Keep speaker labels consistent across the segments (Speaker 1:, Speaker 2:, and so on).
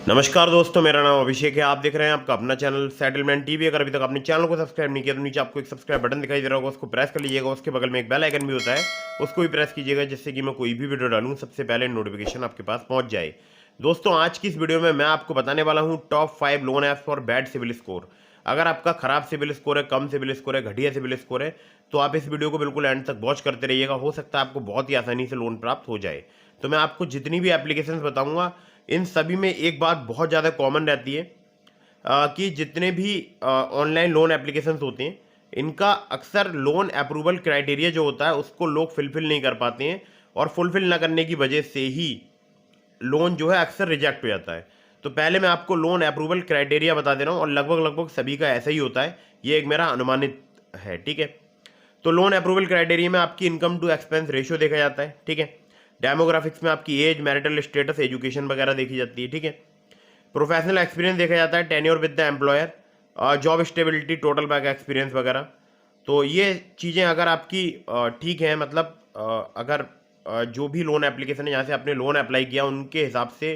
Speaker 1: नमस्कार दोस्तों, मेरा नाम अभिषेक है। आप देख रहे हैं आपका अपना चैनल सेटलमेंट टीवी। अगर अभी तक आपने चैनल को सब्सक्राइब नहीं किया तो नीचे आपको एक सब्सक्राइब बटन दिखाई दे रहा होगा, उसको प्रेस कर लीजिएगा। उसके बगल में एक बेल आइकन भी होता है, उसको भी प्रेस कीजिएगा, जिससे कि मैं कोई भी वीडियो डालूं सबसे पहले नोटिफिकेशन आपके पास पहुंच जाए। दोस्तों, आज की इस वीडियो में मैं आपको बताने वाला हूँ top 5 loan apps for bad CIBIL score. अगर आपका खराब सिविल स्कोर है, कम सिविल स्कोर है, घटिया सिविल स्कोर है, तो आप इस वीडियो को बिल्कुल एंड तक वॉच करते रहिएगा। हो सकता है आपको बहुत ही आसानी से लोन प्राप्त हो जाए। तो मैं आपको जितनी भी एप्लीकेशंस बताऊंगा, इन सभी में एक बात बहुत ज़्यादा कॉमन रहती है कि जितने भी ऑनलाइन लोन एप्लीकेशंस होते हैं, इनका अक्सर लोन अप्रूवल क्राइटेरिया जो होता है उसको लोग फुलफिल नहीं कर पाते हैं, और फुलफिल ना करने की वजह से ही लोन जो है अक्सर रिजेक्ट हो जाता है। तो पहले मैं आपको लोन अप्रूवल क्राइटेरिया बता दे रहा हूँ, और लगभग लगभग सभी का ऐसा ही होता है। ये एक मेरा अनुमानित है, ठीक है। तो लोन अप्रूवल क्राइटेरिया में आपकी इनकम टू एक्सपेंस रेशियो देखा जाता है, ठीक है। डेमोग्राफिक्स में आपकी एज, मैरिटल स्टेटस, एजुकेशन वगैरह देखी जाती है, ठीक है। प्रोफेशनल एक्सपीरियंस देखा जाता है, tenure with the employer, job stability, total back experience वगैरह। तो ये चीज़ें अगर आपकी ठीक है, मतलब अगर जो भी लोन एप्लीकेशन है जहाँ से आपने लोन अप्लाई किया, उनके हिसाब से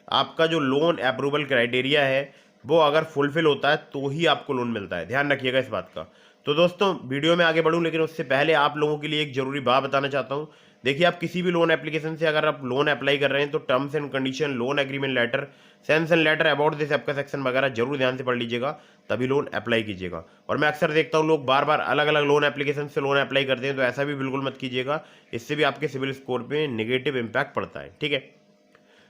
Speaker 1: आपका जो लोन अप्रूवल क्राइटेरिया है वो अगर फुलफिल होता है तो ही आपको लोन मिलता है। ध्यान रखिएगा इस बात का। तो दोस्तों, वीडियो में आगे बढ़ूं, लेकिन उससे पहले आप लोगों के लिए एक जरूरी बात बताना चाहता हूं। देखिए, आप किसी भी लोन एप्लीकेशन से अगर आप लोन अप्लाई कर रहे हैं तो terms and condition, loan agreement letter, sanction letter, about this app का सेक्शन वगैरह जरूर ध्यान से पढ़ लीजिएगा, तभी लोन अप्लाई कीजिएगा। और मैं अक्सर देखता हूँ लोग बार बार अलग अलग लोन एप्लीकेशन से लोन अप्लाई करते हैं, तो ऐसा भी बिल्कुल मत कीजिएगा। इससे भी आपके सिविल स्कोर पे नेगेटिव इम्पैक्ट पड़ता है, ठीक है।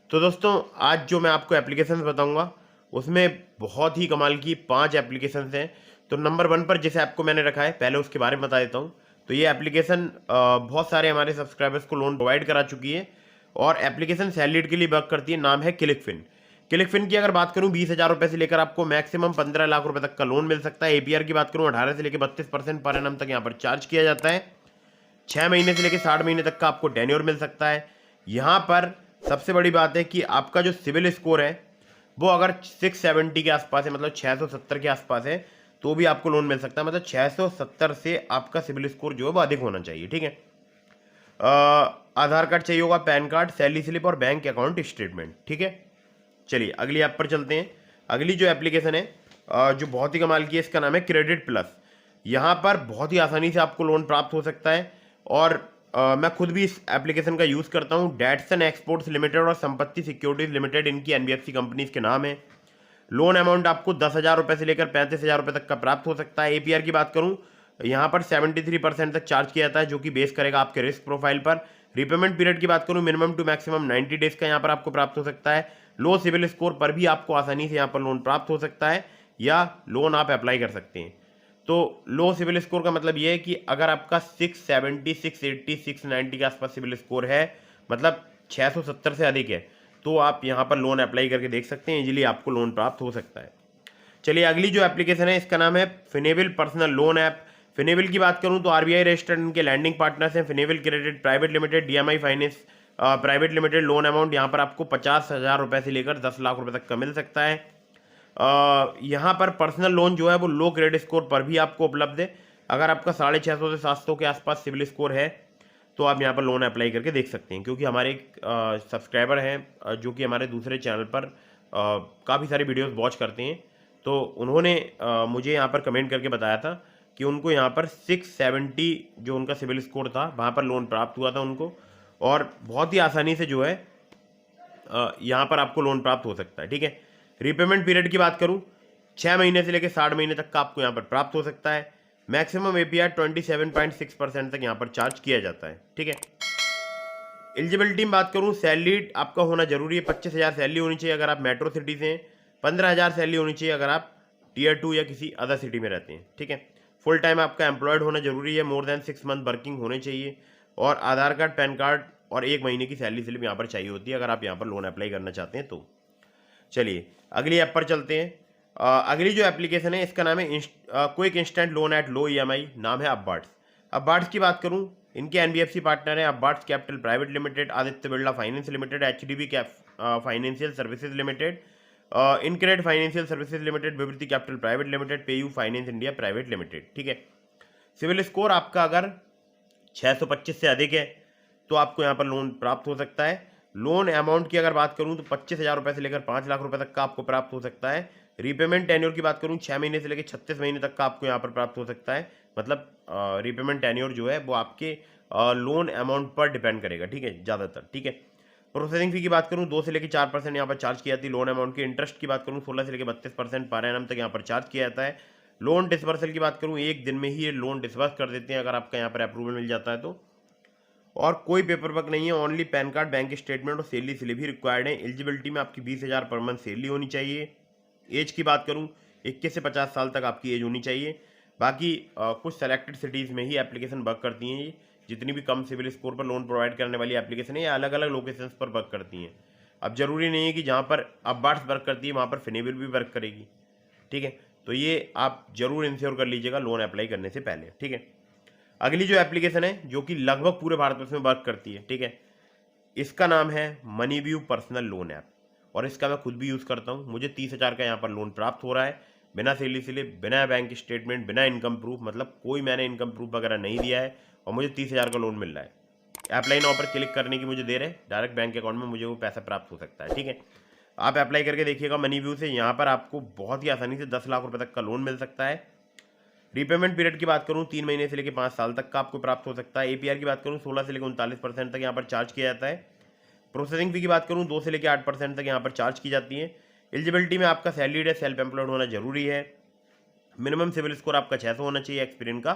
Speaker 1: तो दोस्तों, आज जो मैं आपको एप्लीकेशंस बताऊंगा उसमें बहुत ही कमाल की 5 एप्लीकेशंस हैं। तो नंबर 1 पर जिस ऐप को मैंने रखा है, पहले उसके बारे में बता देता हूँ। तो ये एप्लीकेशन बहुत सारे हमारे सब्सक्राइबर्स को लोन प्रोवाइड करा चुकी है, और एप्लीकेशन सैलरीड के लिए वर्क करती है। नाम है क्लिकफिन। क्लिकफिन की अगर बात करूँ, 20,000 रुपये से लेकर आपको मैक्सिमम 15 लाख रुपए तक का लोन मिल सकता है। एपीआर की बात करूँ, 18 से लेकर 32% पर एनम तक यहाँ पर चार्ज किया जाता है। 6 महीने से लेकर 60 महीने तक का आपको टेन्योर मिल सकता है। यहाँ पर सबसे बड़ी बात है कि आपका जो सिविल स्कोर है वो अगर 670 के आसपास है, मतलब 670 के आसपास है, तो भी आपको लोन मिल सकता है। मतलब 670 से आपका सिविल स्कोर जो है वो अधिक होना चाहिए, ठीक है। आधार कार्ड चाहिए होगा, पैन कार्ड, सैलरी स्लिप और बैंक अकाउंट स्टेटमेंट, ठीक है। चलिए अगली ऐप पर चलते हैं। अगली जो एप्लीकेशन है जो बहुत ही कमाल की है, इसका नाम है क्रेडिट प्लस। यहाँ पर बहुत ही आसानी से आपको लोन प्राप्त हो सकता है, और मैं खुद भी इस एप्लीकेशन का यूज़ करता हूँ। डैटसन एक्सपोर्ट्स लिमिटेड और संपत्ति सिक्योरिटीज लिमिटेड, इनकी एनबीएफसी कंपनीज के नाम है। लोन अमाउंट आपको 10,000 रुपये से लेकर 35,000 रुपये तक का प्राप्त हो सकता है। एपीआर की बात करूँ, यहाँ पर 73% तक चार्ज किया जाता है, जो कि बेस करेगा आपके रिस्क प्रोफाइल पर। रिपेमेंट पीरियड की बात करूँ, मिनिमम टू मैक्सिमम 90 डेज का यहाँ पर आपको प्राप्त हो सकता है। लो सिविल स्कोर पर भी आपको आसानी से यहाँ पर लोन प्राप्त हो सकता है, या लोन आप अप्लाई कर सकते हैं। तो लो सिविल स्कोर का मतलब ये है कि अगर आपका 670, 680, 690 के आसपास सिविल स्कोर है, मतलब 670 से अधिक है, तो आप यहाँ पर लोन अप्लाई करके देख सकते हैं। इजीली आपको लोन प्राप्त हो सकता है। चलिए अगली जो एप्लीकेशन है, इसका नाम है Finable personal loan app. Finable की बात करूं तो आरबीआई रजिस्टर्ड इनके लैंडिंग पार्टनर्स हैं। Finable credit private limited, DMI finance private limited. Loan amount यहाँ पर आपको 50,000 रुपये से लेकर 10 लाख रुपए तक का मिल सकता है। यहाँ पर पर्सनल लोन जो है वो लो क्रेडिट स्कोर पर भी आपको उपलब्ध है। अगर आपका 650 से 700 के आसपास सिविल स्कोर है, तो आप यहाँ पर लोन अप्लाई करके देख सकते हैं। क्योंकि हमारे एक सब्सक्राइबर हैं जो कि हमारे दूसरे चैनल पर काफ़ी सारी वीडियोस वॉच करते हैं, तो उन्होंने मुझे यहाँ पर कमेंट करके बताया था कि उनको यहाँ पर 670 जो उनका सिविल स्कोर था, वहाँ पर लोन प्राप्त हुआ था उनको, और बहुत ही आसानी से जो है यहाँ पर आपको लोन प्राप्त हो सकता है, ठीक है। रीपेमेंट पीरियड की बात करूँ, 6 महीने से लेकर 60 महीने तक का आपको यहाँ पर प्राप्त हो सकता है। मैक्सिमम एपीआर 27.6% तक यहाँ पर चार्ज किया जाता है, ठीक है। एलिजिबिलिटी में बात करूँ, सैलरी आपका होना जरूरी है। 25,000 सैलरी होनी चाहिए अगर आप मेट्रो सिटी से हैं। 15,000 सैलरी होनी चाहिए अगर आप टियर 2 या किसी अदर सिटी में रहते हैं, ठीक है। फुल टाइम आपका एम्प्लॉयड होना जरूरी है। मोर देन 6 मंथ वर्किंग होने चाहिए, और आधार कार्ड, पैन कार्ड और 1 महीने की सैलरी स्लिप यहाँ पर चाहिए होती है अगर आप यहाँ पर लोन अप्लाई करना चाहते हैं तो। चलिए अगली ऐप पर चलते हैं। अगली जो एप्लीकेशन है, इसका नाम है quick instant loan at low EMI. नाम है अपबार्ट्स। अपबार्ट्स की बात करूं, इनके एनबीएफसी पार्टनर है Upwards capital private limited, Aditya Birla finance limited, HDB financial services limited, InCred financial services limited, Vibhuti capital private limited, PayU finance India private limited, ठीक है। सिविल स्कोर आपका अगर 625 से अधिक है तो आपको यहाँ पर लोन प्राप्त हो सकता है। लोन अमाउंट की अगर बात करूं तो 25,000 रुपये से लेकर 5 लाख रुपए तक का आपको प्राप्त हो सकता है। रीपेमेंट टेन्योर की बात करूं 6 महीने से लेकर 36 महीने तक का आपको यहाँ पर प्राप्त हो सकता है। मतलब रीपेमेंट टेन्योर जो है वो आपके लोन अमाउंट पर डिपेंड करेगा, ठीक है, ज़्यादातर, ठीक है। प्रोसेसिंग फी की बात करूं 2 से लेकर 4% यहाँ पर चार्ज की जाती है। लोन अमाउंट की इंटरेस्ट की बात करूं 16 से लेकर 32% पर एनम तक यहाँ पर चार्ज किया जाता है। लोन डिसबर्सल की बात करूं 1 दिन में ही ये लोन डिसबर्स कर देते हैं अगर आपका यहाँ पर अप्रूवल मिल जाता है तो। और कोई पेपर वर्क नहीं है, only pan card, bank statement और सैलरी स्लिप ही रिक्वायर्ड है। एलिजिबिलिटी में आपकी 20,000 पर मंथ सैलरी होनी चाहिए। एज की बात करूं 21 से 50 साल तक आपकी एज होनी चाहिए। बाकी कुछ सेलेक्टेड सिटीज़ में ही एप्लीकेशन वर्क करती हैं। ये जितनी भी कम सिविल स्कोर पर लोन प्रोवाइड करने वाली एप्लीकेशन है ये अलग अलग लोकेशंस पर वर्क करती हैं। अब जरूरी नहीं है कि जहाँ पर अबार्ट्स वर्क करती है वहाँ पर फिनेबल भी वर्क करेगी, ठीक है। तो ये आप जरूर इंश्योर कर लीजिएगा लोन अप्लाई करने से पहले, ठीक है। अगली जो एप्लीकेशन है जो कि लगभग पूरे भारतवर्ष में वर्क करती है, ठीक है, इसका नाम है money view personal loan app और इसका मैं खुद भी यूज़ करता हूँ। मुझे 30,000 का यहाँ पर लोन प्राप्त हो रहा है बिना सैलरी स्लिप, बिना बैंक स्टेटमेंट, बिना इनकम प्रूफ, मतलब कोई मैंने इनकम प्रूफ वगैरह नहीं दिया है और मुझे 30,000 का लोन मिल रहा है। अप्लाई नाउ पर क्लिक करने की मुझे देर है, डायरेक्ट बैंक अकाउंट में मुझे वो पैसा प्राप्त हो सकता है, ठीक है। आप अप्लाई करके देखिएगा मनी व्यू से, यहाँ पर आपको बहुत ही आसानी से 10 लाख रुपये तक का लोन मिल सकता है। रीपेमेंट पीरियड की बात करूं 3 महीने से लेकर 5 साल तक का आपको प्राप्त हो सकता है। एपीआर की बात करूं 16 से लेकर 39% तक यहाँ पर चार्ज किया जाता है। प्रोसेसिंग फी की बात करूं 2 से लेकर 8% तक यहाँ पर चार्ज की जाती है। एलिजिबिलिटी में आपका सैलरीड या सेल्फ एम्प्लॉयड होना जरूरी है। मिनिमम सिविल स्कोर आपका 600 होना चाहिए, एक्सपीरियंस का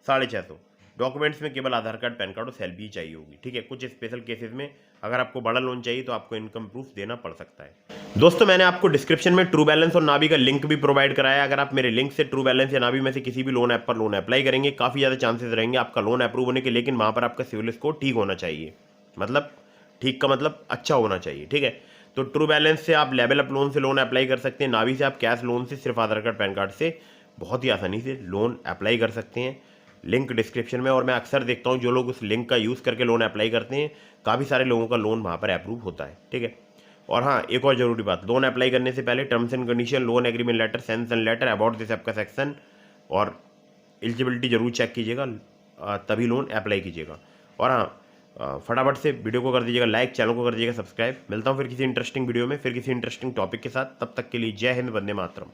Speaker 1: 650। डॉक्यूमेंट्स में केवल आधार कार्ड, पैन कार्ड और सैलरी चाहिए होगी, ठीक है। कुछ स्पेशल केसेस में अगर आपको बड़ा लोन चाहिए तो आपको इनकम प्रूफ देना पड़ सकता है। दोस्तों मैंने आपको डिस्क्रिप्शन में ट्रू बैलेंस और नावी का लिंक भी प्रोवाइड कराया है। अगर आप मेरे लिंक से ट्रू बैलेंस या नावी में से किसी भी लोन ऐप पर लोन अप्लाई करेंगे काफ़ी ज़्यादा चांसेस रहेंगे आपका लोन अप्रूव होने के, लेकिन वहाँ पर आपका सिविल स्कोर ठीक होना चाहिए। मतलब ठीक का मतलब अच्छा होना चाहिए, ठीक है। तो ट्रू बैलेंस से आप लेवल अप लोन से लोन अप्लाई कर सकते हैं। नावी से आप कैश लोन से सिर्फ आधार कार्ड, पैन कार्ड से बहुत ही आसानी से लोन अप्लाई कर सकते हैं। लिंक डिस्क्रिप्शन में, और मैं अक्सर देखता हूँ जो लोग उस लिंक का यूज़ करके लोन अप्लाई करते हैं काफ़ी सारे लोगों का लोन वहाँ पर अप्रूव होता है, ठीक है। और हाँ, एक और जरूरी बात, लोन अप्लाई करने से पहले terms and condition, loan agreement letter, sanction letter, about this app का सेक्शन और एलिजिबिलिटी जरूर चेक कीजिएगा, तभी लोन अप्लाई कीजिएगा। और हाँ, फटाफट से वीडियो को कर दीजिएगा लाइक, चैनल को कर दीजिएगा सब्सक्राइब। मिलता हूँ फिर किसी इंटरेस्टिंग वीडियो में, फिर किसी इंटरेस्टिंग टॉपिक के साथ। तब तक के लिए जय हिंद, वंदे मातरम।